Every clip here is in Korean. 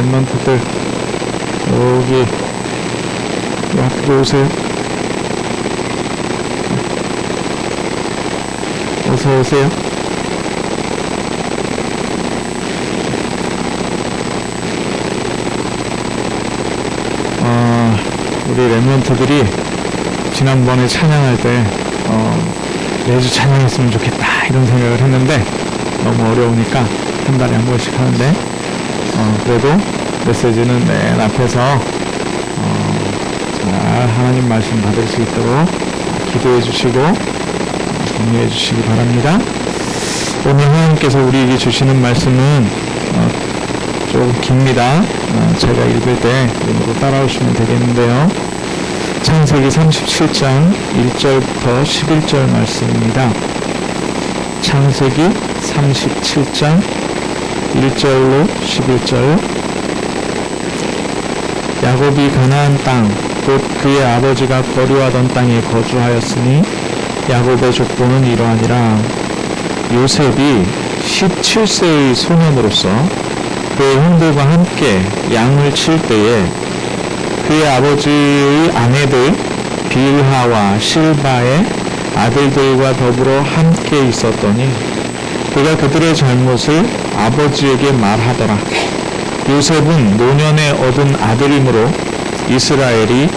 랩런트들 여기 앞으로 오세요. 어서 오세요. 우리 랩런트들이 지난번에 찬양할 때 매주 찬양했으면 좋겠다 이런 생각을 했는데 너무 어려우니까 한 달에 한 번씩 하는데 그래도 메시지는 맨 앞에서 잘 하나님 말씀 받을 수 있도록 기도해 주시고 격려해 주시기 바랍니다. 오늘 하나님께서 우리에게 주시는 말씀은 좀 깁니다. 제가 읽을 때 눈으로 따라오시면 되겠는데요. 창세기 37장 1절부터 11절 말씀입니다. 창세기 37장 1절로 11절. 야곱이 가나안 땅, 곧 그의 아버지가 거류하던 땅에 거주하였으니 야곱의 족보는 이러하니라. 요셉이 17세의 소년으로서 그의 형들과 함께 양을 칠 때에 그의 아버지의 아내들 빌하와 실바의 아들들과 더불어 함께 있었더니 그가 그들의 잘못을 아버지에게 말하더라. 요셉은 노년에 얻은 아들이므로 이스라엘이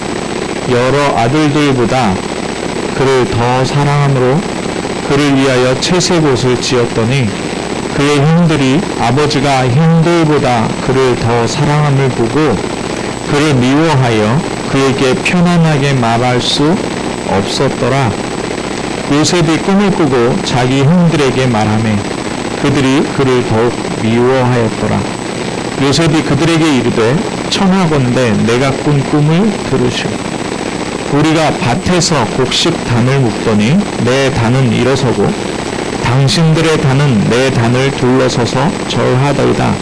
여러 아들들보다 그를 더 사랑함으로 그를 위하여 채색옷을 지었더니 그의 형들이 아버지가 형들보다 그를 더 사랑함을 보고 그를 미워하여 그에게 편안하게 말할 수 없었더라. 요셉이 꿈을 꾸고 자기 형들에게 말하매 그들이 그를 더욱 미워하였더라. 요셉이 그들에게 이르되 청하건대 내가 꾼 꿈을 들으시오. 우리가 밭에서 곡식 단을 묶더니 내 단은 일어서고 당신들의 단은 내 단을 둘러서서 절하더이다.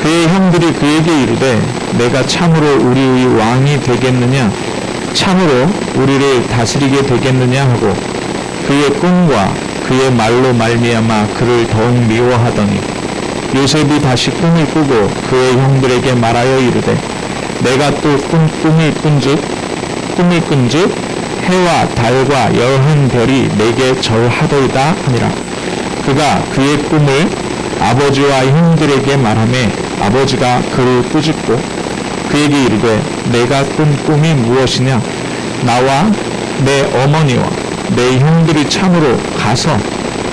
그의 형들이 그에게 이르되 내가 참으로 우리의 왕이 되겠느냐, 참으로 우리를 다스리게 되겠느냐 하고 그의 꿈과 그의 말로 말미암아 그를 더욱 미워하더니 요셉이 다시 꿈을 꾸고 그의 형들에게 말하여 이르되 내가 또 꿈을 꾼즉 해와 달과 열한 별이 내게 절하더이다 하니라. 그가 그의 꿈을 아버지와 형들에게 말하매 아버지가 그를 꾸짖고 그에게 이르되 내가 꾼 꿈이 무엇이냐, 나와 내 어머니와 내 형들이 참으로 가서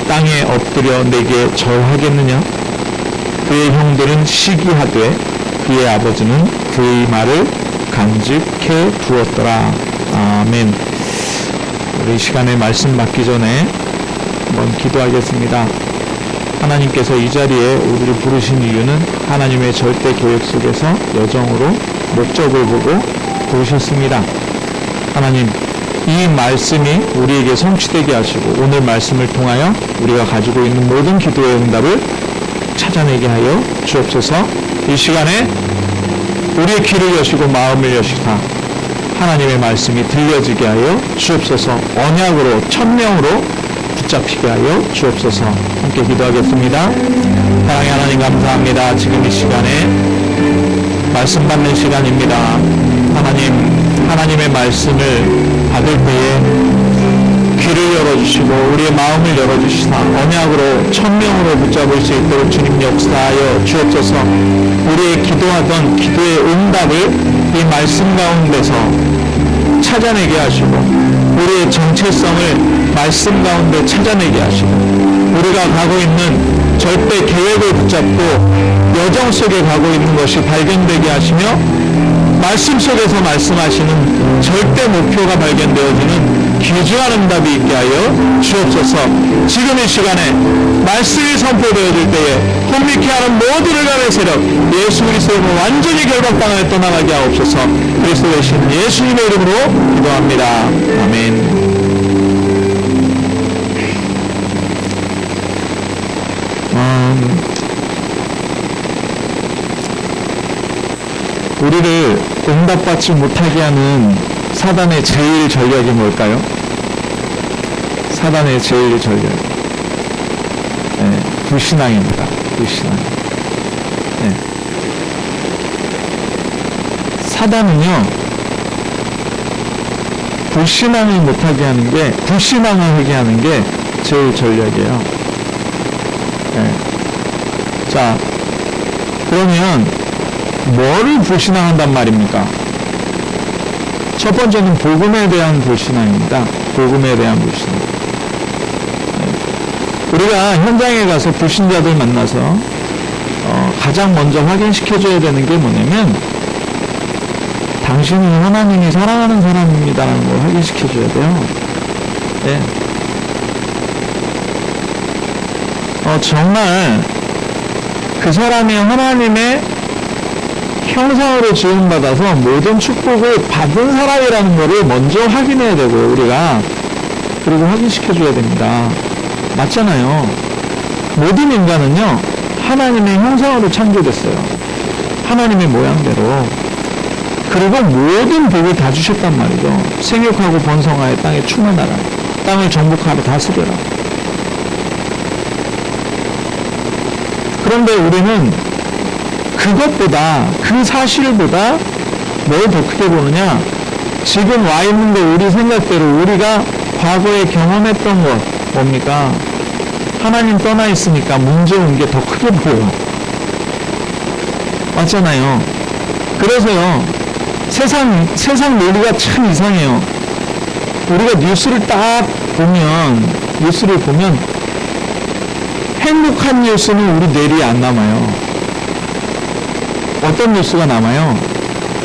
땅에 엎드려 내게 절하겠느냐. 그의 형들은 시기하되 그의 아버지는 그의 말을 간직해 두었더라. 아멘. 우리 시간에 말씀 받기 전에 한번 기도하겠습니다. 하나님께서 이 자리에 우리를 부르신 이유는 하나님의 절대 계획 속에서 여정으로 목적을 보고 부르셨습니다. 하나님, 이 말씀이 우리에게 성취되게 하시고 오늘 말씀을 통하여 우리가 가지고 있는 모든 기도의 응답을 찾아내게 하여 주옵소서. 이 시간에 우리의 귀를 여시고 마음을 여시사 하나님의 말씀이 들려지게 하여 주옵소서. 언약으로 천명으로 붙잡히게 하여 주옵소서. 함께 기도하겠습니다. 사랑의 하나님 감사합니다. 지금 이 시간에 말씀 받는 시간입니다. 하나님의 말씀을 받을 때에 귀를 열어주시고 우리의 마음을 열어주시사 언약으로 천명으로 붙잡을 수 있도록 주님 역사하여 주옵소서. 우리의 기도하던 기도의 응답을 이 말씀 가운데서 찾아내게 하시고 우리의 정체성을 말씀 가운데 찾아내게 하시고 우리가 가고 있는 절대 계획을 붙잡고 여정 속에 가고 있는 것이 발견되게 하시며 말씀 속에서 말씀하시는 절대 목표가 발견되어지는 귀중한 응답이 있게 하여 주옵소서. 지금 이 시간에 말씀이 선포되어질 때에 혼미케 하는 모두를 간의 세력 예수 그리스도로 완전히 결박당하여 떠나가게 하옵소서. 그리스도 되신 예수님의 이름으로 기도합니다. 아멘. 우리를 응답받지 못하게 하는 사단의 제일 전략이 뭘까요? 사단의 제일 전략. 불신앙입니다. 불신앙. 사단은요, 불신앙을 못하게 하는 게, 불신앙을 하게 하는 게 제일 전략이에요. 네. 자, 그러면 뭐를 불신앙한단 말입니까? 첫 번째는 복음에 대한 불신앙입니다. 복음에 대한 불신앙. 네. 우리가 현장에 가서 불신자들 만나서 가장 먼저 확인시켜줘야 되는 게 뭐냐면, 당신은 하나님이 사랑하는 사람입니다라는 걸 확인시켜줘야 돼요. 네. 정말 그 사람이 하나님의 형상으로 지음받아서 모든 축복을 받은 사람이라는 것을 먼저 확인해야 되고, 우리가 그리고 확인시켜줘야 됩니다. 맞잖아요. 모든 인간은요, 하나님의 형상으로 창조됐어요. 하나님의 모양대로. 그리고 모든 복을 다 주셨단 말이죠. 생육하고 번성하여 땅에 충만하라. 땅을 정복하고 다스려라. 그런데 우리는 그것보다, 그 사실보다 뭘 더 크게 보느냐? 지금 와 있는 거, 우리 생각대로 우리가 과거에 경험했던 것, 뭡니까? 하나님 떠나 있으니까 문제 온 게 더 크게 보여요. 맞잖아요. 그래서요, 세상 논리가 참 이상해요. 우리가 뉴스를 보면 행복한 뉴스는 우리 뇌리에 안 남아요. 어떤 뉴스가 남아요?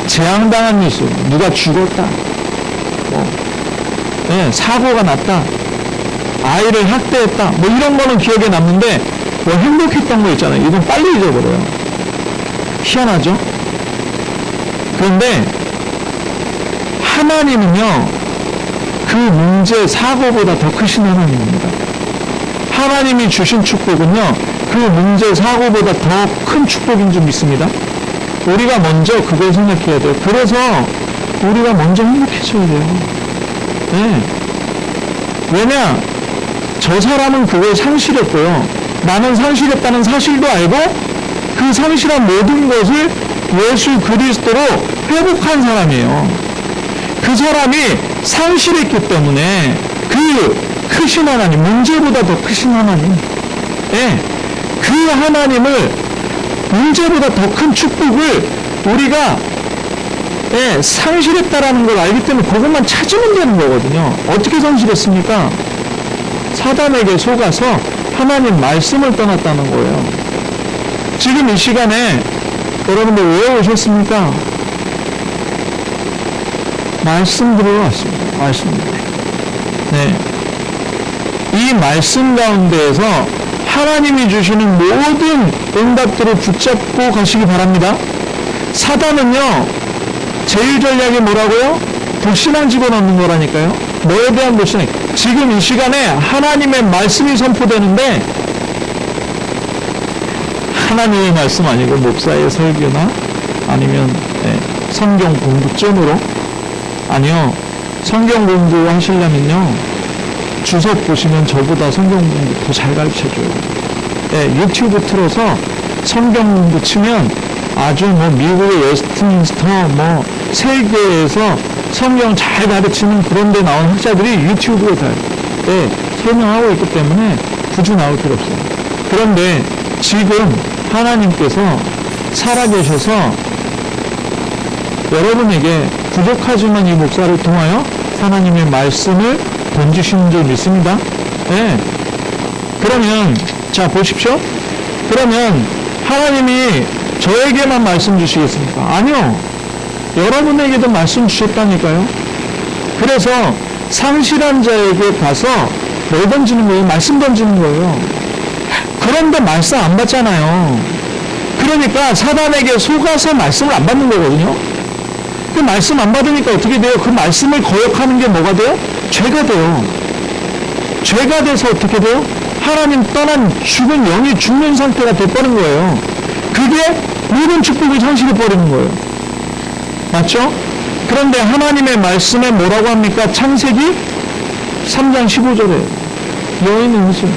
재앙당한 뉴스, 누가 죽었다, 네, 사고가 났다, 아이를 학대했다, 뭐 이런 거는 기억에 남는데, 뭐 행복했던 거 있잖아요. 이건 빨리 잊어버려요. 희한하죠? 그런데 하나님은요, 그 문제, 사고보다 더 크신 하나님입니다. 하나님이 주신 축복은요, 그 문제, 사고보다 더 큰 축복인 줄 믿습니다. 우리가 먼저 그걸 생각해야 돼요. 그래서 우리가 먼저 행복해져야 돼요. 네. 왜냐? 저 사람은 그걸 상실했고요, 나는 상실했다는 사실도 알고, 그 상실한 모든 것을 예수 그리스도로 회복한 사람이에요. 그 사람이 상실했기 때문에 그 크신 하나님, 문제보다 더 크신 하나님, 네, 그 하나님을, 문제보다 더 큰 축복을 우리가, 네, 상실했다라는 걸 알기 때문에 그것만 찾으면 되는 거거든요. 어떻게 상실했습니까? 사단에게 속아서 하나님 말씀을 떠났다는 거예요. 지금 이 시간에 여러분들 왜 오셨습니까? 말씀 들으러 왔습니다. 말씀. 네. 이 말씀 가운데에서 하나님이 주시는 모든 응답들을 붙잡고 가시기 바랍니다. 사단은요, 제일 전략이 뭐라고요? 불신앙 집어넣는 거라니까요. 뭐에 대한 불신앙? 지금 이 시간에 하나님의 말씀이 선포되는데, 하나님의 말씀 아니고 목사의 설교나 아니면 성경 공부점으로, 아니요, 성경 공부 하시려면요, 주석 보시면 저보다 성경 공부 더 잘 가르쳐줘요. 유튜브 틀어서 성경 공부 치면 아주 뭐 미국의 웨스트민스터 뭐 세계에서 성경 잘 가르치는 그런 데 나온 학자들이 유튜브에 다 설명하고 있기 때문에 굳이 나올 필요 없어요. 그런데 지금 하나님께서 살아계셔서 여러분에게 부족하지만 이 목사를 통하여 하나님의 말씀을 던지시는 줄 믿습니다. 네. 그러면 자 보십시오. 그러면 하나님이 저에게만 말씀 주시겠습니까? 아니요. 여러분에게도 말씀 주셨다니까요. 그래서 상실한 자에게 가서 뭘 던지는 거예요? 말씀 던지는 거예요. 그런데 말씀 안 받잖아요. 그러니까 사단에게 속아서 말씀을 안 받는 거거든요. 그 말씀 안 받으니까 어떻게 돼요? 그 말씀을 거역하는 게 뭐가 돼요? 죄가 돼요. 죄가 돼서 어떻게 돼요? 하나님 떠난 죽은 영이 죽는 상태가 돼버린 거예요. 그게 모든 축복을 상실해버리는 거예요. 맞죠? 그런데 하나님의 말씀에 뭐라고 합니까? 창세기 3장 15절에 여인은 무슨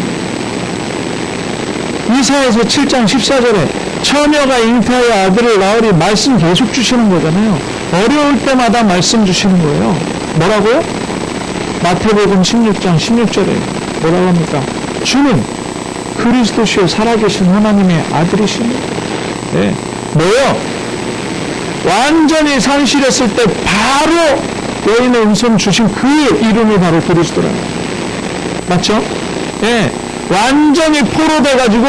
이사야서 7장 14절에 처녀가 잉태하여 아들을 낳으리 말씀 계속 주시는 거잖아요. 어려울 때마다 말씀 주시는 거예요. 뭐라고요? 마태복음 16장 16절에 뭐라고 합니까? 주는 그리스도시요 살아계신 하나님의 아들이시니. 네. 뭐요? 완전히 상실했을 때 바로 여인의 음성 주신 그 이름이 바로 그리스도라는 거예요. 맞죠? 예. 완전히 포로돼가지고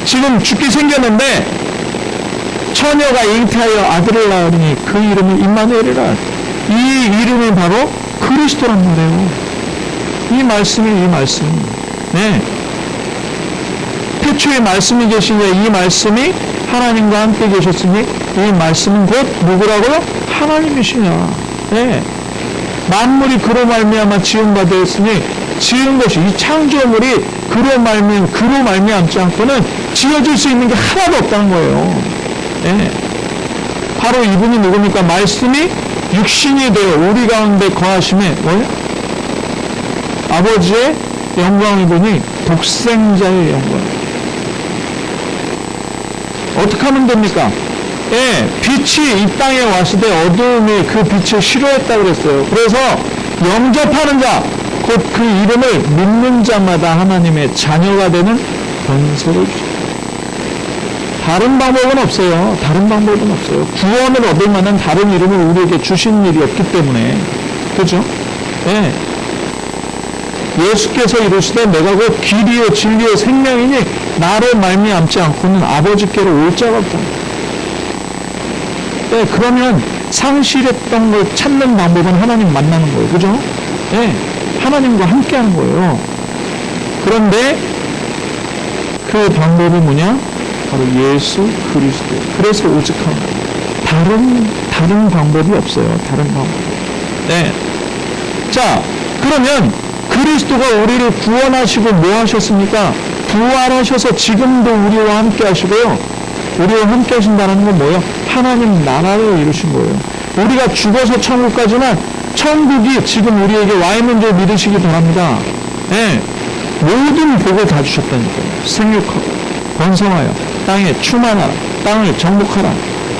지금 죽게 생겼는데 처녀가 잉태하여 아들을 낳으니 그 이름이 임마누엘이라. 이 이름이 바로 그리스도란 말이에요. 이 말씀이 네. 태초에 말씀이 계시냐 이 말씀이 하나님과 함께 계셨으니 이 말씀은 곧 누구라고요? 하나님이시냐. 네. 만물이 그로 말미암아 지은 바 되었으니 지은 것이 이 창조물이 그로 말미암지 않고는 지어질 수 있는 게 하나도 없다는 거예요. 네. 바로 이분이 누굽니까? 말씀이 육신이 되어 우리 가운데 거하심에 뭐예요? 아버지의 영광을 보니 독생자의 영광. 어떻게 하면 됩니까? 예, 빛이 이 땅에 왔을 때 어두움이 그 빛을 싫어했다 그랬어요. 그래서 영접하는 자, 곧 그 이름을 믿는 자마다 하나님의 자녀가 되는 권세를 주셨어요. 다른 방법은 없어요. 다른 방법은 없어요. 구원을 얻을 만한 다른 이름을 우리에게 주신 일이 없기 때문에. 그죠? 예. 예수께서 이르시되 내가 곧 길이요 진리요 생명이니 나로 말미암지 않고는 아버지께로 올 자가 없다. 네, 그러면 상실했던 걸 찾는 방법은 하나님 만나는 거예요. 그죠? 네, 하나님과 함께 하는 거예요. 그런데 그 방법이 뭐냐? 바로 예수 그리스도. 그래서 오직한 거예요. 다른 방법이 없어요. 다른 방법. 네. 자, 그러면 그리스도가 우리를 구원하시고 뭐 하셨습니까? 부활하셔서 지금도 우리와 함께 하시고요. 우리와 함께 하신다는 건 뭐예요? 하나님 나라를 이루신 거예요. 우리가 죽어서 천국 가지만 천국이 지금 우리에게 와 있는 줄 믿으시기 바랍니다. 네. 모든 복을 다 주셨다니까요. 생육하고 번성하여 땅에 충만하라. 땅을 정복하라.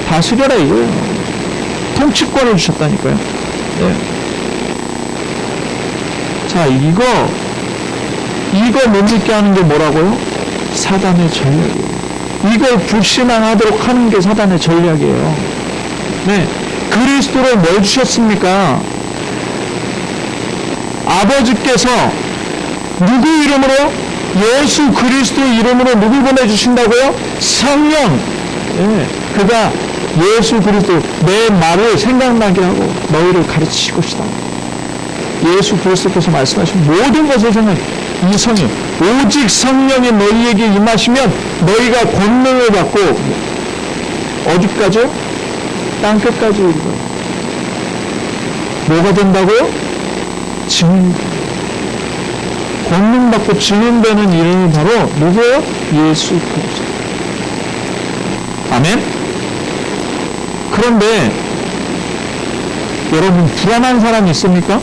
다스려라 이거예요. 통치권을 주셨다니까요. 네. 자, 이거 못 믿게 하는 게 뭐라고요? 사단의 전략이에요. 이걸 불신앙하도록 하는 게 사단의 전략이에요. 네. 그리스도를 뭘 주셨습니까? 아버지께서 누구 이름으로? 예수 그리스도 이름으로 누구 보내주신다고요? 성령. 네. 그가 예수 그리스도 내 말을 생각나게 하고 너희를 가르치실 것이다. 예수 그리스도께서 말씀하신 모든 것을 생각해. 이 성령, 오직 성령이 너희에게 임하시면 너희가 권능을 받고 어디까지요? 땅끝까지 이르러. 뭐가 된다고요? 증인. 권능 받고 증인되는 이름이 바로 누구예요? 예수 그리스도. 아멘? 그런데 여러분 불안한 사람이 있습니까?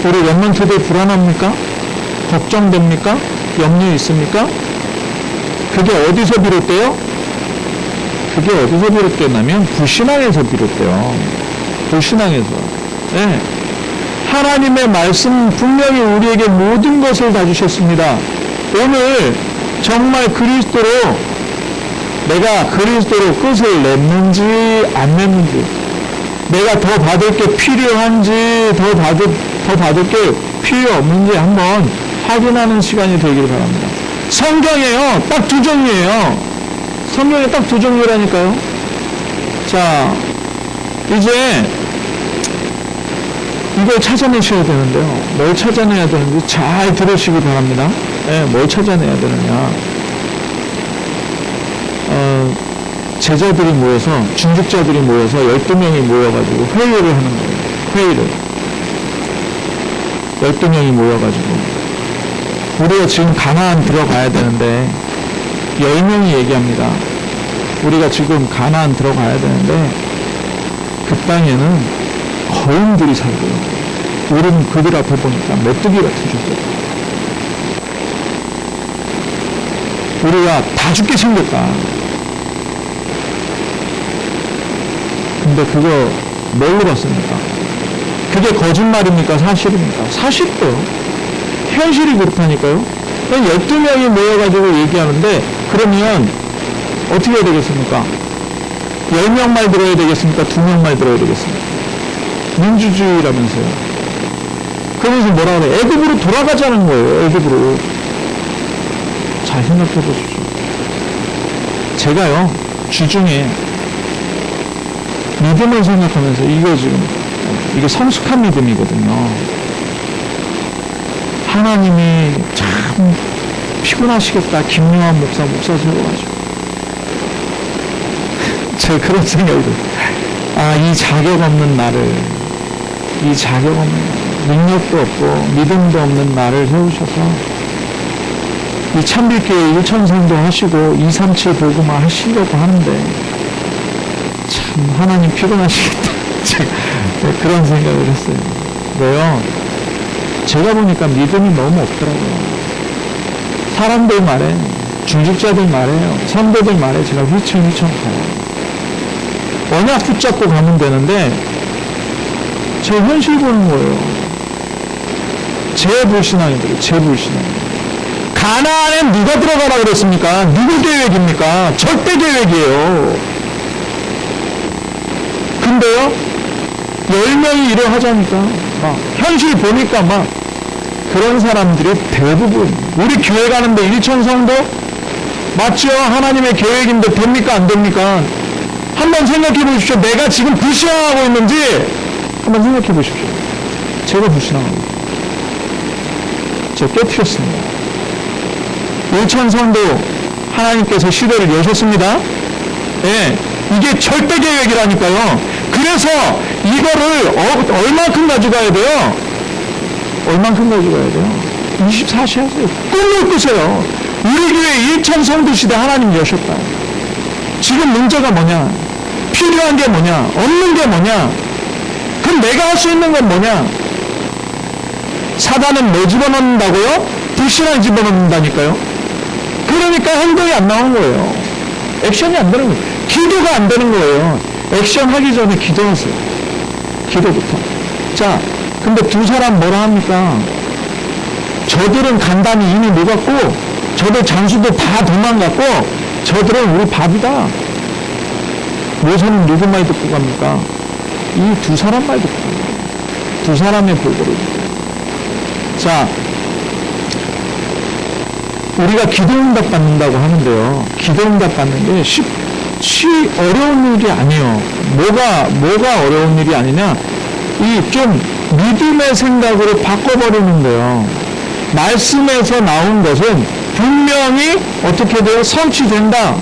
우리 랩런트들 불안합니까? 걱정됩니까? 염려 있습니까? 그게 어디서 비롯돼요? 그게 어디서 비롯되냐면 불신앙에서 비롯돼요. 불신앙에서. 네. 하나님의 말씀 분명히 우리에게 모든 것을 다 주셨습니다. 오늘 정말 그리스도로 내가 그리스도로 끝을 냈는지 안 냈는지, 내가 더 받을 게 필요한지 더 받을 게 필요 없는지 한번 확인하는 시간이 되기를 바랍니다. 성경에요, 딱 두 종류예요. 성경에 딱 두 종류라니까요. 자, 이제 이걸 찾아내셔야 되는데요. 뭘 찾아내야 되는지 잘 들으시기 바랍니다. 네, 뭘 찾아내야 되느냐. 제자들이 모여서, 중직자들이 모여서 12명이 모여가지고 회의를 하는 거예요. 회의를. 12명이 모여가지고. 우리가 지금 가나안 들어가야 되는데, 10명이 얘기합니다. 우리가 지금 가나안 들어가야 되는데, 그 땅에는 거인들이 살고요. 우리는 그들 앞에 보니까 메뚜기 같은 존재. 우리가 다 죽게 생겼다. 근데 그거 뭘로 봤습니까? 그게 거짓말입니까? 사실입니까? 사실이에요. 현실이 그렇다니까요. 12명이 모여가지고 얘기하는데, 그러면 어떻게 해야 되겠습니까? 10명 말 들어야 되겠습니까? 2명 말 들어야 되겠습니까? 민주주의라면서요. 그러면서 뭐라 그래? 애굽으로 돌아가자는 거예요. 애굽으로. 잘 생각해 보십시오. 제가요, 주중에 믿음을 생각하면서 이게 성숙한 믿음이거든요. 하나님이 참 피곤하시겠다. 김용환 목사 세워가지고. 제가 그런 생각이 들어요. 이 자격 없는 나를, 능력도 없고 믿음도 없는 나를 세우셔서 이 참빛교회 1천성도 하시고 237 복음화 하시려고 하는데 참 하나님 피곤하시겠다. 제가 그런 생각을 했어요. 왜요? 제가 보니까 믿음이 너무 없더라고요. 사람들 말에, 중직자들 말에요, 선배들 말에 제가 휘청휘청 가요. 언약 붙잡고 가면 되는데 제 현실 보는 거예요. 제 불신앙이들이, 제 불신앙. 가나안에 누가 들어가라 그랬습니까? 누구 계획입니까? 절대 계획이에요. 근데요, 10명이 일을 하자니까, 현실 보니까 그런 사람들이 대부분, 우리 교회 가는데 1천성도? 맞죠? 하나님의 계획인데 됩니까? 안 됩니까? 한번 생각해 보십시오. 내가 지금 불신앙하고 있는지 한번 생각해 보십시오. 제가 불신앙하고 있어요. 제가 깨트렸습니다. 1천성도 하나님께서 시대를 여셨습니다. 예, 이게 절대 계획이라니까요. 그래서 이거를 얼만큼 가져가야 돼요? 얼만큼 가져가야 돼요? 24시 하세요. 꿈을 꾸세요. 우리 교회 1천성도 시대 하나님 여셨다. 지금 문제가 뭐냐? 필요한 게 뭐냐? 없는 게 뭐냐? 그럼 내가 할 수 있는 건 뭐냐? 사단은 뭐 집어넣는다고요? 불신앙 집어넣는다니까요. 그러니까 행동이 안 나오는 거예요. 액션이 안 되는 거예요. 기도가 안 되는 거예요. 액션 하기 전에 기도하세요. 기도부터. 자, 근데 두 사람 뭐라 합니까? 저들은 간단히 이미 녹았고, 저들 장수도 다 도망갔고, 저들은 우리 밥이다. 모세는 누구 말 듣고 갑니까? 이 두 사람 말 듣고 갑니다. 두 사람의 보고를. 자, 우리가 기도응답 받는다고 하는데요. 기도응답 받는 게 어려운 일이 아니에요. 뭐가 어려운 일이 아니냐? 이 좀 믿음의 생각으로 바꿔버리는 거예요. 말씀에서 나온 것은 분명히 어떻게 돼요? 성취된다.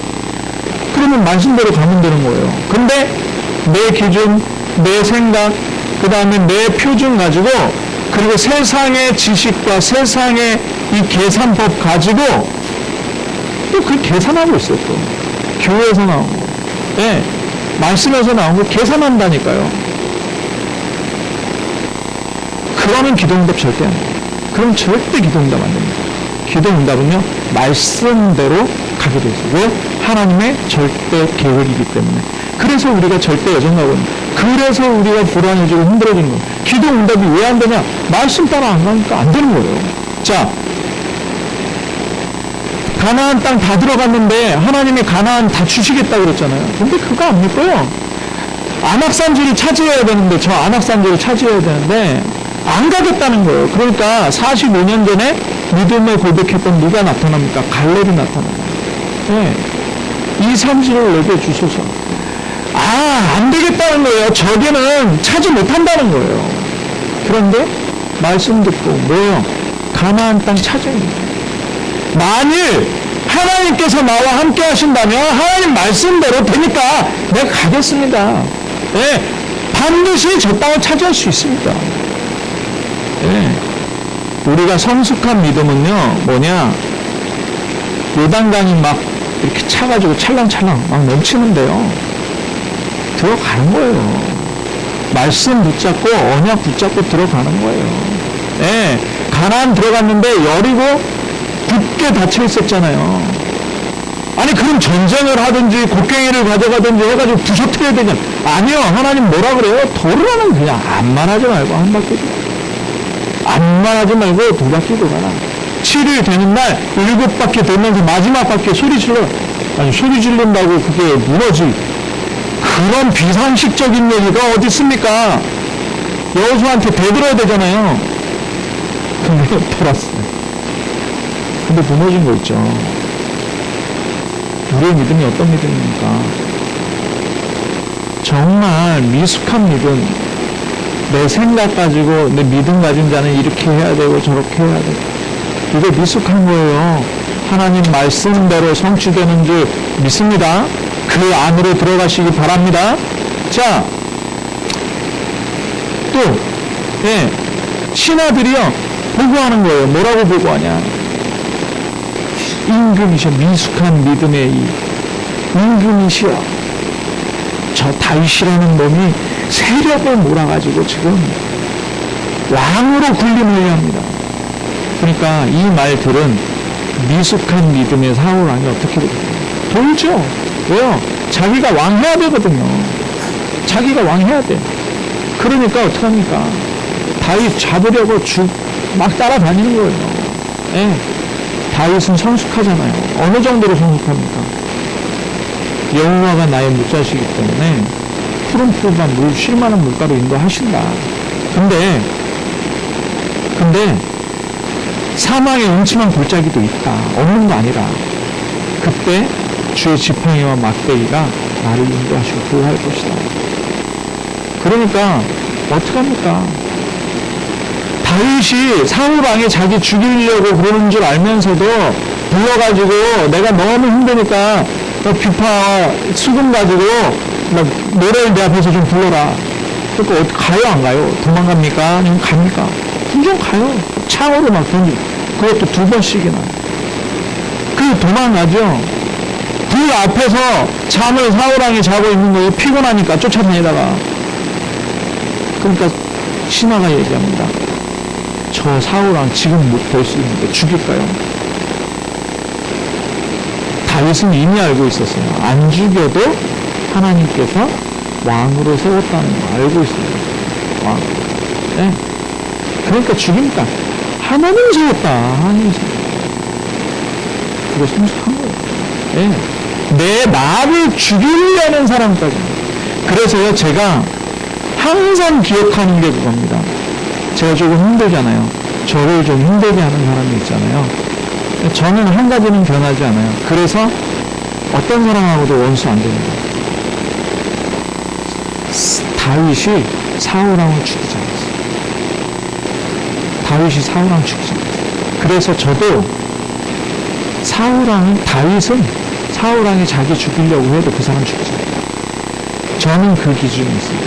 그러면 말씀대로 가면 되는 거예요. 근데 내 기준, 내 생각, 그 다음에 내 표준 가지고, 그리고 세상의 지식과 세상의 이 계산법 가지고 또 그 계산하고 있어요. 또 교회에서 나온 거, 네, 말씀에서 나온 거 계산한다니까요. 그러면 기도응답 절대 안 돼요. 그럼 절대 기도응답 안 됩니다. 기도응답은요, 말씀대로 가게 되죠. 왜? 하나님의 절대 계획이기 때문에. 그래서 우리가 절대 여정하고 있는 거예요. 그래서 우리가 불안해지고 힘들어지는 거예요. 기도응답이 왜 안 되냐? 말씀 따라 안 가니까 안 되는 거예요. 자, 가나안 땅 다 들어갔는데 하나님이 가나안 다 주시겠다고 그랬잖아요. 근데 그거 안 믿고요. 안악산지를 차지해야 되는데, 저 안악산지를 차지해야 되는데 안 가겠다는 거예요. 그러니까 45년 전에 믿음을 고백했던 누가 나타납니까? 갈렙이 나타나요. 네. 이 산지를 내게 주소서. 안 되겠다는 거예요. 저기는 차지 못한다는 거예요. 그런데 말씀 듣고 뭐요? 가나안 땅 차지합니다. 만일 하나님께서 나와 함께 하신다면 하나님 말씀대로 되니까 내가 가겠습니다. 네, 반드시 저 땅을 차지할 수 있습니다. 네, 우리가 성숙한 믿음은요, 뭐냐, 요단강이 막 이렇게 차가지고 찰랑찰랑 막 넘치는데요, 들어가는 거예요. 말씀 붙잡고 언약 붙잡고 들어가는 거예요. 네, 가나안 들어갔는데 여리고 굳게 닫혀 있었잖아요. 아니 그럼 전쟁을 하든지 곡괭이를 가져가든지 해가지고 부셔뜨려야 되냐? 아니요. 하나님 뭐라 그래요? 도르라는 그냥 암만 하지 말고 한 바퀴 암만 하지 말고 두 바퀴 돌아라. 7일 되는 날 7바퀴 돌면서 마지막 바퀴에 소리 질러. 아니 소리 지른다고 그게 무너지. 그런 비상식적인 얘기가 어디 있습니까? 여호수아한테 대들어야 되잖아요. 근데 돌았어요. 근데 무너진 거 있죠. 우리의 믿음이 어떤 믿음입니까? 정말 미숙한 믿음. 내 생각 가지고 내 믿음 가진 자는 이렇게 해야 되고 저렇게 해야 되고. 이게 미숙한 거예요. 하나님 말씀대로 성취되는 줄 믿습니다. 그 안으로 들어가시기 바랍니다. 자, 또 신하들이요 보고하는 거예요. 뭐라고 보고하냐? 임금이셔. 미숙한 믿음의 임금이시여. 저 다윗이라는 놈이 세력을 몰아가지고 지금 왕으로 군림하려 합니다. 그러니까 이 말들은 미숙한 믿음의 사울왕이 어떻게 되겠어요? 돌죠. 왜요? 자기가 왕해야 되거든요. 자기가 왕해야 돼. 그러니까 어떡합니까? 다윗 잡으려고 막 따라다니는 거예요. 예. 다윗은 성숙하잖아요. 어느 정도로 성숙합니까? 여호와가 나의 목자시기 때문에 푸른푸른한 물, 쉴만한 물가로 인도하신다. 근데 사망의 음침한 골짜기도 있다. 없는 거 아니라. 그때 주의 지팡이와 막대기가 나를 인도하시고 보호할 것이다. 그러니까 어떡합니까? 다윗이 사울왕이 자기 죽이려고 그러는 줄 알면서도 불러가지고 내가 너무 힘드니까 비파 수금 가지고 노래를 내 앞에서 좀 불러라. 그러니까 가요 안 가요? 도망갑니까? 아니면 갑니까? 분명 가요. 창으로 막 던지고. 그것도 2번씩이나. 그 도망가죠. 그 앞에서 잠을 사울왕이 자고 있는 거예요. 피곤하니까 쫓아다니다가. 그러니까 신하가 얘기합니다. 저 사울왕 지금 못 볼 수 있는데 죽일까요? 다윗은 이미 알고 있었어요. 안 죽여도 하나님께서 왕으로 세웠다는 거 알고 있어요. 왕. 네. 그러니까 죽입니까? 하나님이 세웠다. 하나님이 세웠다. 그거 성숙한 거예요. 네. 내 나를 죽이려는 사람까지. 그래서요, 제가 항상 기억하는 게 그겁니다. 제가 조금 힘들잖아요. 저를 좀 힘들게 하는 사람이 있잖아요. 저는 한 가지는 변하지 않아요. 그래서 어떤 사람하고도 원수 안 됩니다. 다윗이 사울왕을 죽이지 않았어요. 다윗이 사울왕을 죽이지 않았어요. 그래서 저도 다윗은 사울왕이 자기 죽이려고 해도 그 사람 죽이지 않아요. 저는 그 기준이 있어요.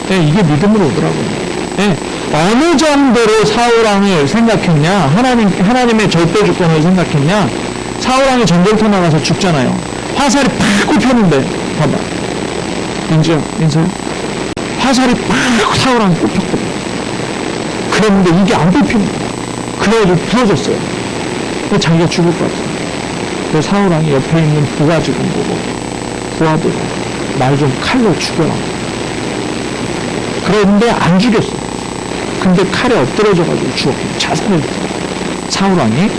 네, 이게 믿음으로 오더라고요. 네, 어느 정도로 사울왕을 생각했냐? 하나님의 절대 주권을 생각했냐? 사울왕이 전쟁터 나가서 죽잖아요. 화살이 팍 꼽혔는데, 봐봐. 인서요? 화살이 팍 사울왕이 꼽혔거든. 그랬는데 이게 안 꼽히는 거야. 그래가지고 부러졌어요. 근데 자기가 죽을 것 같아. 그래서 사울왕이 옆에 있는 부하직원 보고, 부하들, 날 좀 칼로 죽여라. 그런데 안 죽였어. 근데 칼에 엎드려져가지고 죽었고, 자살했어. 사울왕이.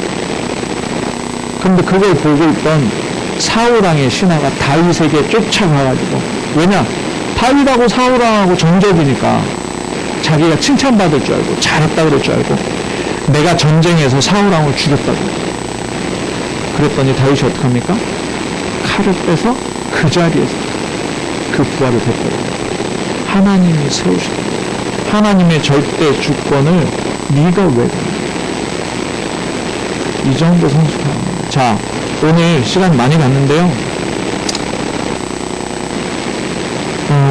근데 그걸 보고 있던 사울왕의 신하가 다윗에게 쫓아가가지고, 왜냐? 다윗하고 사울왕하고 정적이니까 자기가 칭찬받을 줄 알고, 잘했다 그럴 줄 알고, 내가 전쟁에서 사울왕을 죽였다고. 그랬더니 다윗이 어떡합니까? 칼을 빼서 그 자리에서 그 부하를 데리고 하나님이 세우셨다. 하나님의 절대 주권을 네가 왜 이 정도 성숙하는 거예요. 자, 오늘 시간 많이 갔는데요.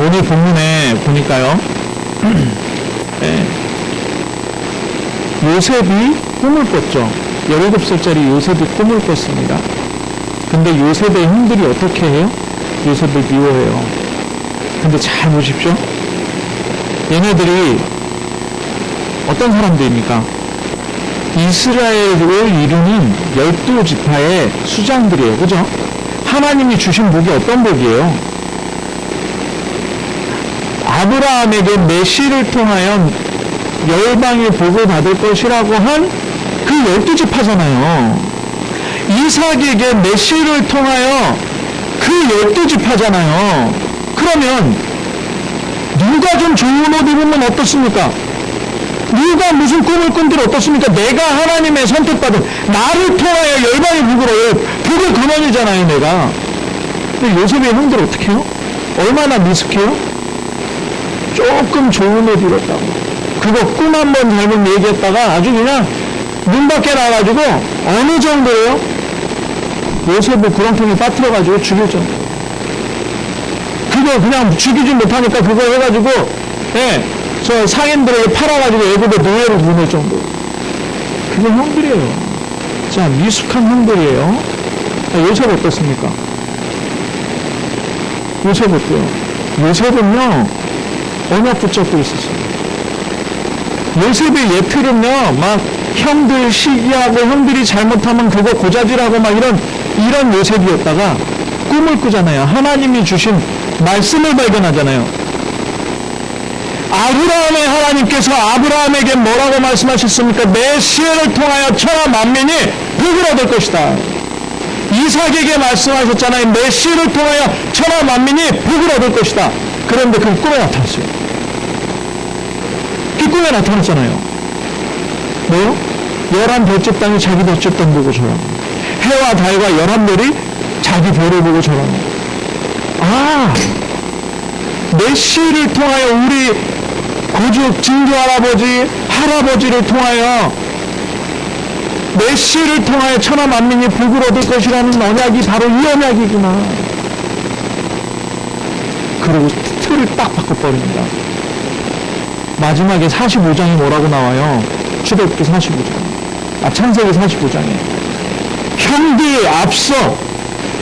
오늘 본문에 보니까요. 네. 요셉이 꿈을 꿨죠. 17살짜리 요셉이 꿈을 꿨습니다. 근데 요셉의 형들이 어떻게 해요? 요셉을 미워해요. 근데 잘 보십시오. 얘네들이 어떤 사람들입니까? 이스라엘을 이루는 12지파의 수장들이에요. 그죠? 하나님이 주신 복이 어떤 복이에요? 아브라함에게 메시를 통하여 열방의 복을 받을 것이라고 한 그 12지파잖아요. 이삭에게 메시를 통하여 그 12지파잖아요. 그러면 누가 좀 좋은 옷 입으면 어떻습니까? 누가 무슨 꿈을 꾼들 어떻습니까? 내가 하나님의 선택받은 나를 통하여 열방의 복을 근원이잖아요, 내가. 근데 요셉의 형들 어떻게 해요? 얼마나 미숙해요? 조금 좋은 옷 입었다고. 그거 꿈 한 번 잘못 얘기했다가 아주 그냥 눈 밖에 나가지고 어느 정도예요? 요셉을 구렁텅이에 빠뜨려가지고 죽일 정도. 그거 그냥 죽이지 못하니까 그거 해가지고, 예, 저 상인들에게 팔아가지고 애굽에 노예로 보낼 정도. 그게 형들이에요. 자, 미숙한 형들이에요. 자, 요셉 어떻습니까? 요셉 어때요? 요셉은요, 언약 붙잡고 있었어요. 요셉의 예틀은요, 막 형들 시기하고 형들이 잘못하면 그거 고자질하고 막 이런 요셉이었다가 꿈을 꾸잖아요. 하나님이 주신 말씀을 발견하잖아요. 아브라함의 하나님께서 아브라함에게 뭐라고 말씀하셨습니까? 메시아를 통하여 천하 만민이 복을 얻을 것이다. 이삭에게 말씀하셨잖아요. 메시아를 통하여 천하 만민이 복을 얻을 것이다. 그런데 그 꿈에 나타났어요. 그 꿈에 나타났잖아요. 뭐요? 11별집 땅이 자기 별집 땅 보고 절하고, 해와 달과 11별이 자기 별을 보고 절하고. 아, 메시를 통하여 우리 고죽 증조 할아버지를 통하여 메시를 통하여 천하 만민이 복을 얻을 것이라는 언약이 바로 이 언약이구나. 그리고 틀을 딱 바꿔버립니다. 마지막에 45장이 뭐라고 나와요? 출애굽기 45장. 창세기 45장에 형들 앞서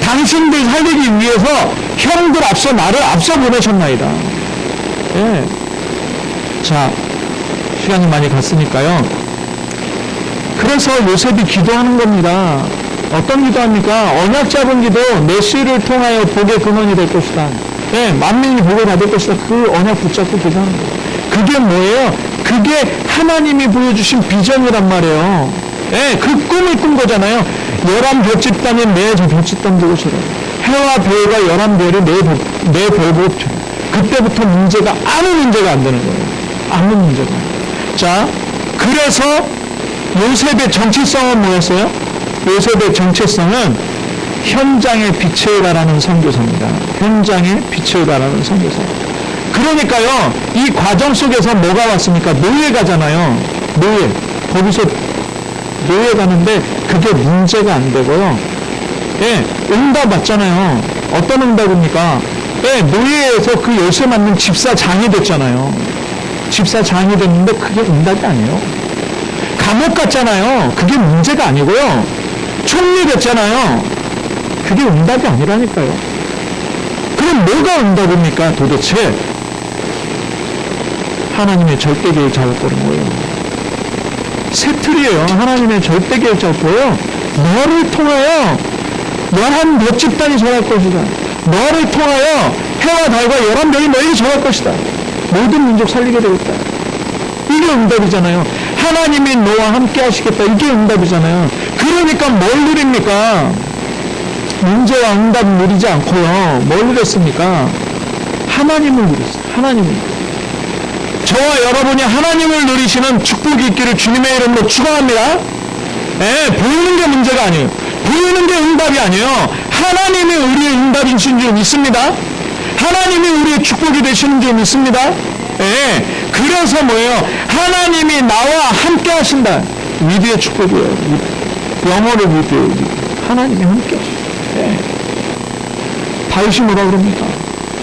당신들 살리기 위해서 형들 앞서 나를 앞서 보내셨나이다. 예. 자, 시간이 많이 갔으니까요. 그래서 요셉이 기도하는 겁니다. 어떤 기도합니까? 언약 잡은 기도, 메시를 통하여 복의 근원이 될 것이다. 예, 만민이 복을 받을 것이다. 그 언약 붙잡고 기도하는 거예요. 그게 뭐예요? 그게 하나님이 보여주신 비전이란 말이에요. 예, 그 꿈을 꾼 거잖아요. 11별집 땅에 내 별집 땅 보고 절하고, 해와 별과 11별이 내 별 보고 절하고. 그때부터 아무 문제가 안 되는 거예요. 아무 문제가. 자, 그래서 요셉의 정체성은 뭐였어요? 요셉의 정체성은 현장에 빛을 발하는 선교사입니다. 현장에 빛을 발하는 선교사. 그러니까요, 이 과정 속에서 뭐가 왔습니까? 노예 가잖아요. 노예. 거기서 노예 가는데 그게 문제가 안 되고요. 예, 응답 받잖아요. 어떤 응답입니까? 예, 노예에서 그 열쇠 맞는 집사장이 됐잖아요. 집사장이 됐는데 그게 응답이 아니에요. 감옥 갔잖아요. 그게 문제가 아니고요. 총리 됐잖아요. 그게 응답이 아니라니까요. 그럼 뭐가 응답입니까? 도대체 하나님의 절대 계획 잡아버린 거예요. 새 틀이에요. 하나님의 절대 계획 잡고요. 너를 통하여 11별집 땅이 절할 것이다. 너를 통하여 해와 달과 11별이 너희를 절할 것이다. 모든 민족 살리게 되겠다. 이게 응답이잖아요. 하나님이 너와 함께 하시겠다. 이게 응답이잖아요. 그러니까 뭘 누립니까? 문제와 응답 누리지 않고요. 뭘 누렸습니까? 하나님을 누렸어요. 하나님을. 저와 여러분이 하나님을 누리시는 축복이 있기를 주님의 이름으로 축원합니다. 예, 보이는 게 문제가 아니에요. 보이는 게 응답이 아니에요. 하나님이 우리의 응답이신 줄 믿습니다. 하나님이 우리의 축복이 되시는 줄 믿습니다. 예, 그래서 뭐예요? 하나님이 나와 함께 하신다. 위대의 축복이에요. 영어로 위대해요. 하나님이 함께 하신다. 예. 다윗이 뭐라 그럽니까?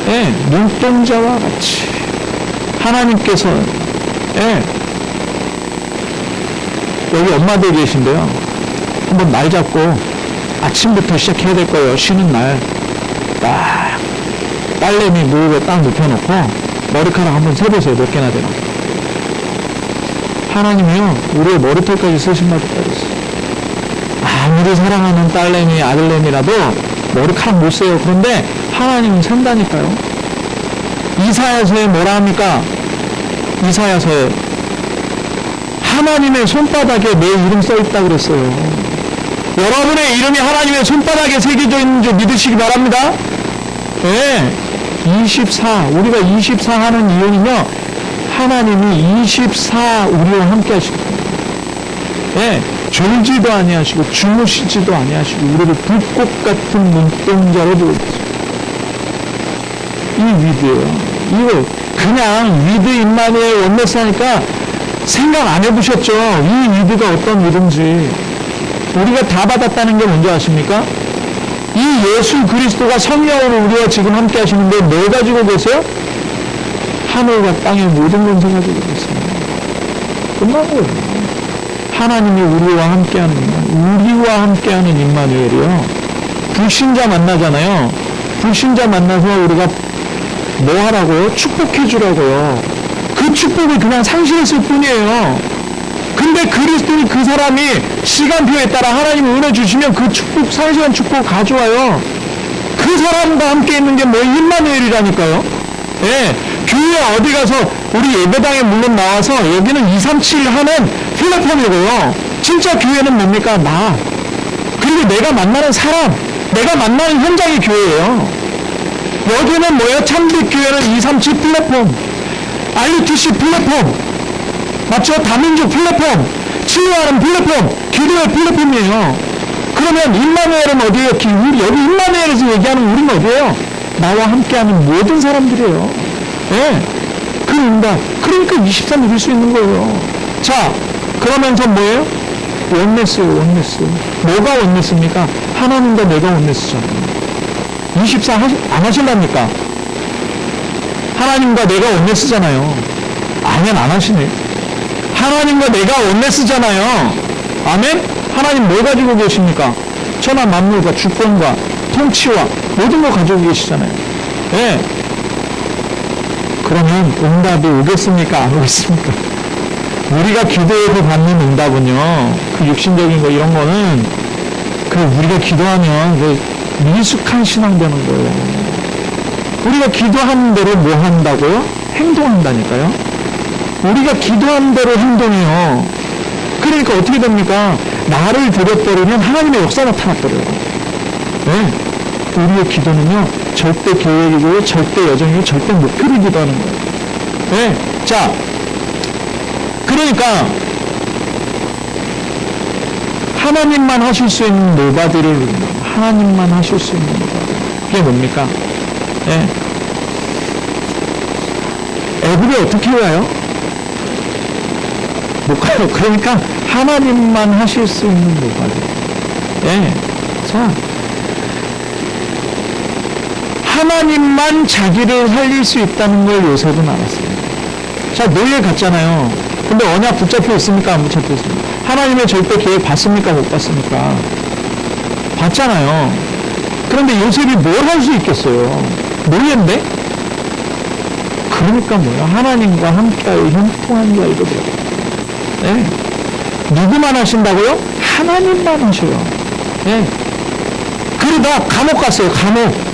예, 눈동자와 같이 하나님께서, 예, 여기 엄마들 계신데요. 한번 날 잡고 아침부터 시작해야 될 거예요. 쉬는 날. 딱 딸내미 무릎에 딱 눕혀놓고 머리카락 한번 세보세요. 몇 개나 되나. 하나님이요, 우리의 머리털까지 쓰신다고 그랬어요. 아무리 사랑하는 딸내미, 아들내미라도 머리카락 못 세요. 그런데 하나님은 산다니까요. 이사야서에 뭐라 합니까? 이사야서에 하나님의 손바닥에 내 이름 써있다 그랬어요. 여러분의 이름이 하나님의 손바닥에 새겨져 있는 줄 믿으시기 바랍니다. 네. 24, 우리가 24 하는 이유는요, 하나님이 24 우리와 함께 하시기 때문에. 네. 졸지도 아니하시고 주무시지도 아니하시고 우리를 불꽃 같은 눈동자로 두고 있어요. 이 위드예요. 이거 그냥 위드 임마누엘 원네스 하니까 생각 안 해보셨죠? 이 위드가 어떤 위드인지. 우리가 다 받았다는 게 뭔지 아십니까? 이 예수 그리스도가 성령으로 우리와 지금 함께 하시는데 뭘 가지고 계세요? 하늘과 땅의 모든 권세 가지고 계세요. 끝난 거예요. 하나님이 우리와 함께하는 우리와 함께하는 임마누엘이요. 불신자 만나잖아요. 불신자 만나서 우리가 뭐 하라고요? 축복해 주라고요. 그 축복을 그냥 상실했을 뿐이에요. 근데 그리스도니 그 사람이 시간표에 따라 하나님이 은혜 주시면 그 축복, 상실한 축복을 가져와요. 그 사람과 함께 있는 게 뭐 임마누엘이라니까요. 예, 교회 어디 가서 우리 예배당에 물론 나와서 여기는 237 하는 플랫폼이고요. 진짜 교회는 뭡니까? 나. 그리고 내가 만나는 사람, 내가 만나는 현장이 교회예요. 여기는 뭐예요? 참빛교회는 237 플랫폼, RUTC 플랫폼, 맞죠? 다민족 플랫폼, 치유하는 플랫폼, 기도의 플랫폼이에요. 그러면 임마누엘은 어디예요? 우리 여기 임마누엘에서 얘기하는 우리는 어디예요? 나와 함께하는 모든 사람들이에요. 예. 그 응답. 그러니까 23 이길 수 있는 거예요. 자, 그러면서 뭐예요? 원네스예요, 원네스. 뭐가 원네스입니까? 하나님과 내가 원네스잖아요. 24 안 하실랍니까? 하나님과 내가 원네스잖아요. 아멘, 안 하시네. 하나님과 내가 원네스잖아요. 아멘? 하나님 뭘 가지고 계십니까? 천하 만물과 주권과 통치와 모든 걸 가지고 계시잖아요. 예. 그러면 응답이 오겠습니까? 안 오겠습니까? 우리가 기도해서 받는 응답은요, 그 육신적인 거 이런 거는 그 우리가 기도하면 그 미숙한 신앙 되는 거예요. 우리가 기도하는 대로 뭐 한다고요? 행동한다니까요. 우리가 기도하는 대로 행동해요. 그러니까 어떻게 됩니까? 나를 드려버리면 하나님의 역사 나타나버려요. 네. 우리의 기도는요, 절대 계획이고 절대 여정이고 절대 목표를 기도하는 거예요. 네. 자, 그러니까 하나님만 하실 수 있는 노바디를 하나님만 하실 수 있는 노바디. 그게 뭡니까? 네. 애굽에 어떻게 와요? 못 가요. 그러니까 하나님만 하실 수 있는 노바디. 네. 자, 하나님만 자기를 살릴 수 있다는 걸 요셉은 알았어요. 자, 노예 갔잖아요. 근데 언약 붙잡혀 있습니까? 안 붙잡혀 있습니까? 하나님의 절대 계획 봤습니까? 못 봤습니까? 봤잖아요. 그런데 요셉이 뭘 할 수 있겠어요? 노예인데? 그러니까 뭐야? 하나님과 함께하여 형통한 자이도 되고. 네. 누구만 하신다고요? 하나님만 하셔요. 네. 그러다 감옥 갔어요. 감옥.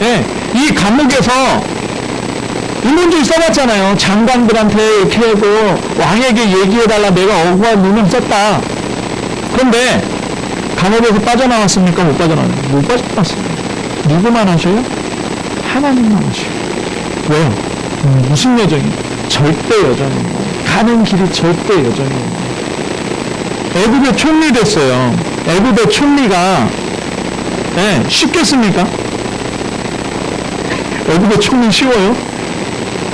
네. 이 감옥에서 인문주의 써봤잖아요. 장관들한테 이렇게 하고 왕에게 얘기해달라, 내가 억울한 누명 썼다. 그런데 감옥에서 빠져나왔습니까? 못 빠져나왔어요. 못 빠져나왔어요. 누구만 하셔요? 하나님만 하셔요. 왜요? 무슨 여정이에요? 절대 여정이에요. 가는 길이 절대 여정이에요. 애굽의 총리 됐어요. 애굽의 총리가 네, 쉽겠습니까? 애굽의 총리 쉬워요?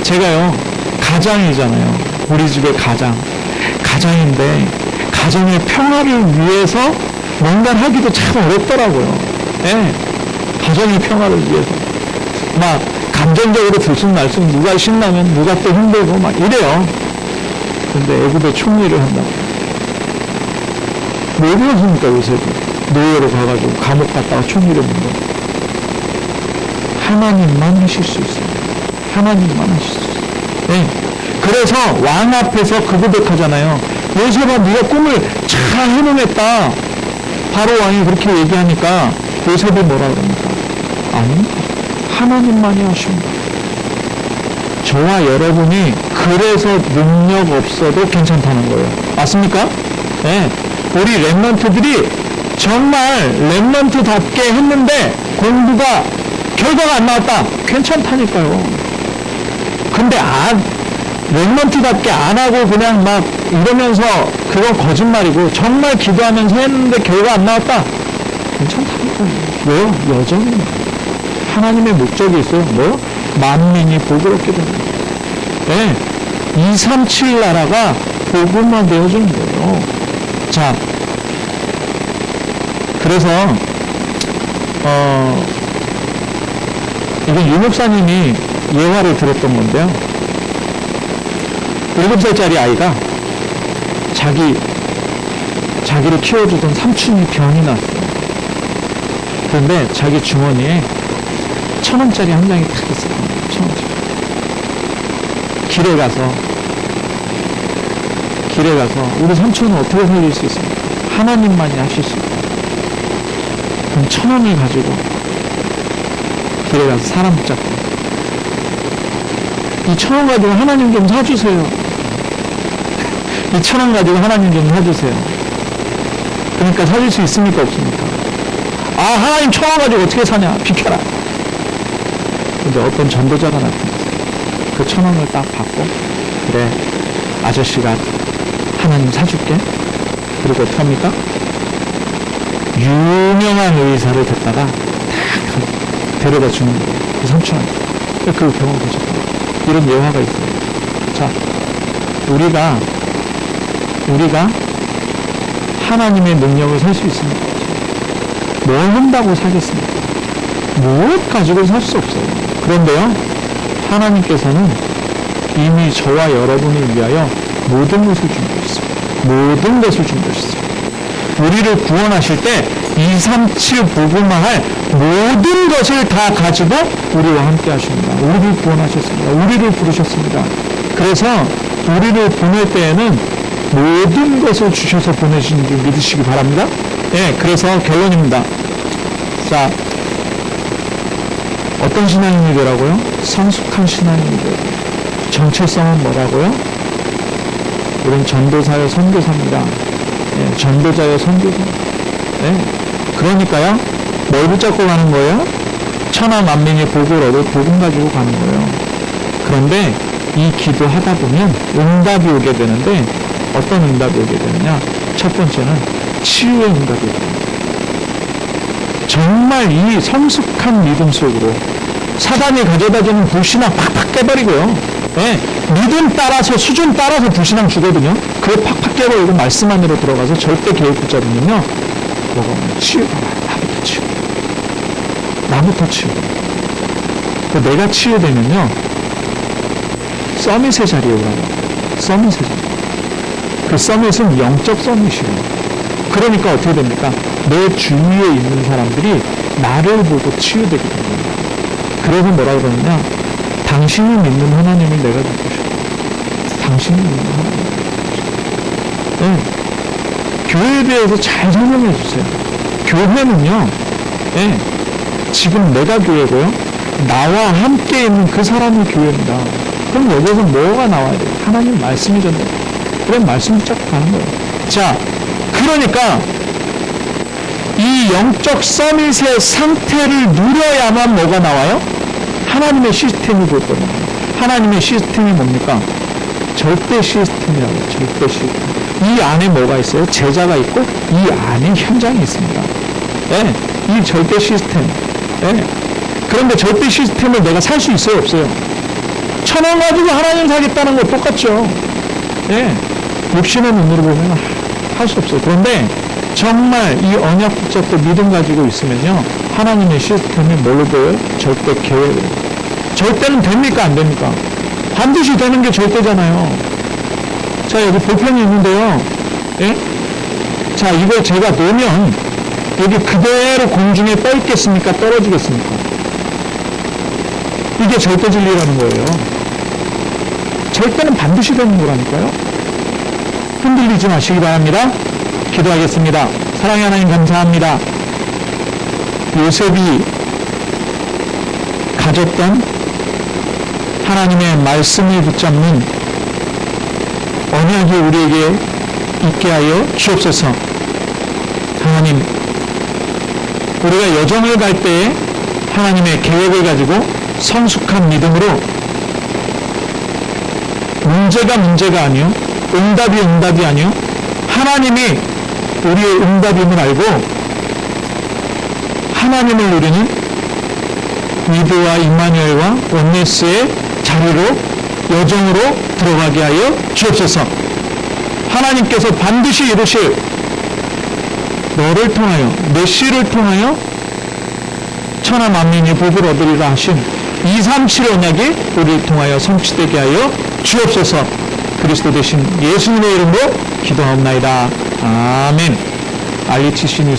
제가요, 가장이잖아요. 우리 집의 가장인데 가정의 평화를 위해서 뭔가를 하기도 참 어렵더라고요. 네, 가정의 평화를 위해서 막 감정적으로 들쑥날쑥, 누가 신나면 누가 또 힘들고 막 이래요. 근데 애굽의 총리를 한다고. 왜 그러십니까? 요셉이 노예로 가가지고 감옥 갔다가 총리를 했는 거예요. 하나님만 하실 수 있어요. 하나님만 하실 수 있어요. 네. 그래서 왕 앞에서 그 고백하잖아요. 요셉아, 네가 꿈을 잘 해몽했다. 바로 왕이 그렇게 얘기하니까 요셉이 뭐라 그럽니까? 아닙니다. 하나님만이 하십니다. 저와 여러분이 그래서 능력 없어도 괜찮다는 거예요. 맞습니까? 네. 우리 렘넌트들이 정말 렘넌트답게 했는데 공부가 결과가 안 나왔다. 괜찮다니까요. 근데 렘넌트답게 안 하고 그냥 막 이러면서 그건 거짓말이고 정말 기도하면서 했는데 결과 안 나왔다. 괜찮다니까요. 왜요? 여전히 하나님의 목적이 있어요. 뭐? 만민이 복을 얻게 됩니다. 네. 237 나라가 복음화 되어지는 거예요. 자, 그래서 이건 유 목사님이 예화를 들었던 건데요. 7살짜리 아이가 자기를 키워주던 삼촌이 병이 났어요. 그런데 자기 주머니에 1,000원짜리 한 장이 딱 있어요. 1,000원짜리. 길에 가서 우리 삼촌은 어떻게 살릴 수 있습니까? 하나님만이 하실 수 있다. 그럼 1,000원을 가지고 길에 가서 사람 붙잡고 이 1,000원 가지고 하나님 좀 사주세요. 이 1,000원 가지고 하나님 좀 사주세요. 그러니까 사줄 수 있습니까? 없습니까? 아, 하나님 1,000원 가지고 어떻게 사냐? 비켜라. 근데 어떤 전도자가 나타났어요. 그 1,000원을 딱 받고, 그래, 아저씨가 하나님 사줄게. 그리고 어떻게 합니까? 유명한 의사를 듣다가 딱 데려다 주는 거예요. 그 삼촌한테. 그 병원 보셨고. 이런 예화가 있어요. 자, 우리가 하나님의 능력을 살 수 있습니까? 뭘 한다고 사겠습니까? 무엇 가지고 살 수 없어요. 그런데요, 하나님께서는 이미 저와 여러분을 위하여 모든 것을 준비하셨습니다. 모든 것을 준비하셨습니다. 우리를 구원하실 때 237 복음화할 모든 것을 다 가지고 우리와 함께 하십니다. 우리를 구원하셨습니다. 우리를 부르셨습니다. 그래서 우리를 보낼 때에는 모든 것을 주셔서 보내신 줄 믿으시기 바랍니다. 예, 그래서 결론입니다. 자, 어떤 신앙인이 되라고요? 성숙한 신앙인이 되라고요. 정체성은 뭐라고요? 우린 전도사요 선교사입니다. 예, 전도자요 선교사. 예, 그러니까요, 뭘 붙잡고 가는 거예요? 천하 만민의 복을 얻을 복음 가지고 가는 거예요. 그런데 이 기도하다 보면 응답이 오게 되는데, 어떤 응답이 오게 되느냐? 첫 번째는 치유의 응답이 오게 됩니다. 정말 이 성숙한 믿음 속으로 사단이 가져다주는 불신앙 팍팍 깨버리고요. 예, 믿음 따라서, 수준 따라서 불신앙 주거든요. 그거 팍팍 깨버리고 말씀 안으로 들어가서 절대 계획 붙잡으면요, 뭐가 오면 치유가 와요. 나부터 치유. 내가 치유되면요, 서밋의 자리에 올라가요. 서밋의 자리. 그 서밋은 영적 서밋이에요. 그러니까 어떻게 됩니까? 내 주위에 있는 사람들이 나를 보고 치유되게 됩니다. 그래서 뭐라 그러느냐? 당신이 믿는 하나님을 내가 믿고 싶어. 당신이 믿는 하나님을 믿고 싶어. 교회에 대해서 잘 설명해 주세요. 교회는요, 네, 지금 내가 교회고요, 나와 함께 있는 그 사람이 교회입니다. 그럼 여기서 뭐가 나와야 돼요? 하나님 말씀이 전해. 그런 말씀 붙잡고 가는 거예요. 자, 그러니까 이 영적 서밋의 상태를 누려야만 뭐가 나와요? 하나님의 시스템이 볼 겁니다. 하나님의 시스템이 뭡니까? 절대 시스템이라고 해요. 절대 시스템. 이 안에 뭐가 있어요? 제자가 있고 이 안에 현장이 있습니다. 네, 이 절대 시스템. 네. 그런데 절대 시스템을 내가 살 수 있어요? 없어요? 1,000원 가지고 하나님 사겠다는 거 똑같죠. 네. 육신의 눈으로 보면 할 수 없어요. 그런데 정말 이 언약 붙잡고 믿음 가지고 있으면요, 하나님의 시스템이 뭘로 보여요? 절대 계획으로. 절대는 됩니까? 안 됩니까? 반드시 되는 게 절대잖아요. 자, 여기 볼펜이 있는데요. 예? 자, 이거 제가 놓으면 여기 그대로 공중에 떠 있겠습니까? 떨어지겠습니까? 이게 절대 진리라는 거예요. 절대는 반드시 되는 거라니까요. 흔들리지 마시기 바랍니다. 기도하겠습니다. 사랑의 하나님 감사합니다. 요셉이 가졌던 하나님의 말씀을 붙잡는 언약이 우리에게 있게 하여 주옵소서. 하나님, 우리가 여정을 갈 때에 하나님의 계획을 가지고 성숙한 믿음으로 문제가 아니요, 응답이 아니요, 하나님이 우리의 응답임을 알고 하나님을 누리는 위드와 임마누엘과 원네스의 자리로, 여정으로 들어가게 하여 주옵소서. 하나님께서 반드시 이루실 너를 통하여, 메시를 통하여 천하 만민이 복을 얻으리라 하신 237 언약이 우리를 통하여 성취되게 하여 주옵소서. 그리스도 되신 예수님의 이름으로 기도하옵나이다. 아멘. RUTC 뉴스